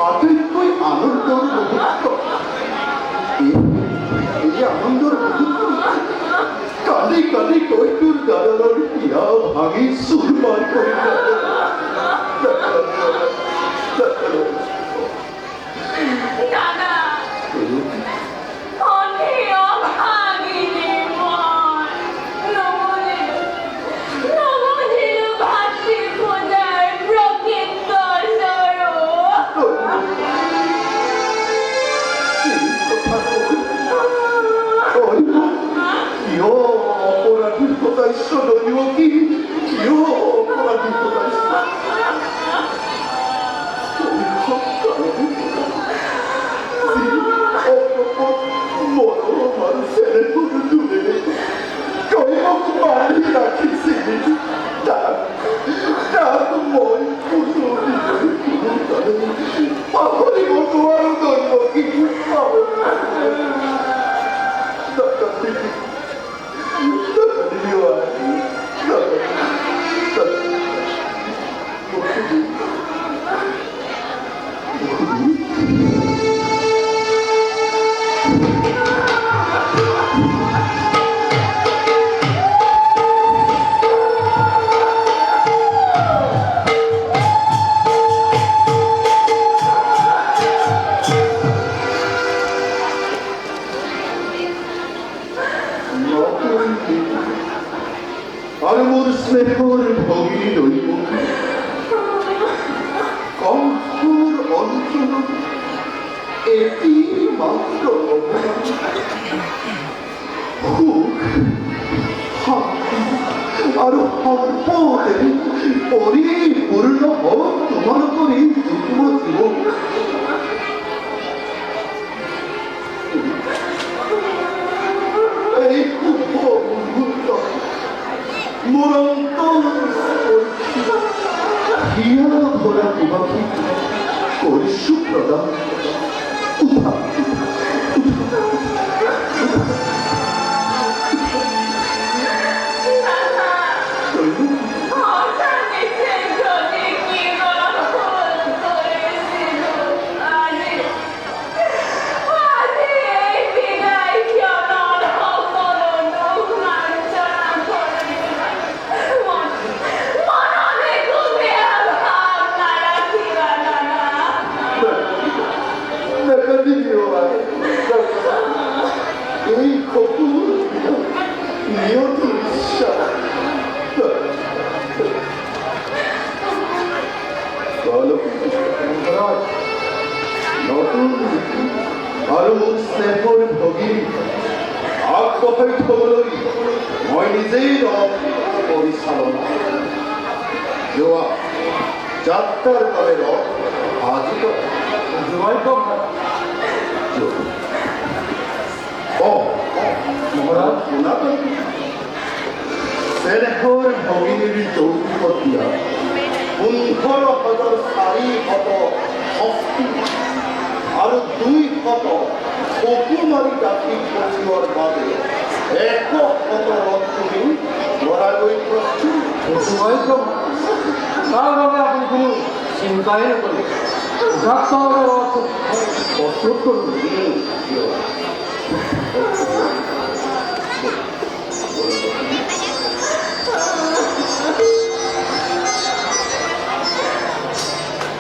আটাইতকৈ আনন্দৰ মুহূৰ্ত এই আনন্দৰ মুহূৰ্ত কালি কালি কৈ তোৰ দাদাৰৰ হিয়া ভাঙি চুৰমাৰ কৰি অপরাধীর কোথায় শোনিও কি অপরাধীর কোথায় বড় মানুষের কোনো দূরে কয়েক মারি রাখিছি তার মন পাখরি মতো আরো ধরব কি আর মোর স্নেহর ভগিনী দৈব কণ্ঠর অঞ্চল এটি মাত্র আর সম্পদের পরিপূর্ণ হোক তোমার করে যুগ্ম জীবন এই মুহূর্ত হিয়া ভরা তোমাকে করি সুপ্রদান এই কপুর নিয়ত বিশ্বাস নতুন আৰু মোৰ স্নেহৰ ভগিনী আগবঢ়াই থবলৈ মই নিজেই পৰিচালনা যোৱা যাত্ৰাৰ বাবে আজি মহারাজ স্নেহৰ ভগিনীৰ যৌতুকীয়া 15,460 আৰু 200 অকুমাৰী দাসী পঠিওৱাৰ বাবে 100 তুমি লৰালৈ প্ৰস্তুত তাৰ বাবে আপুনি কোনো চিন্তাই নকৰিব যাত্ৰাৰ প্ৰস্তুত কৰোঁ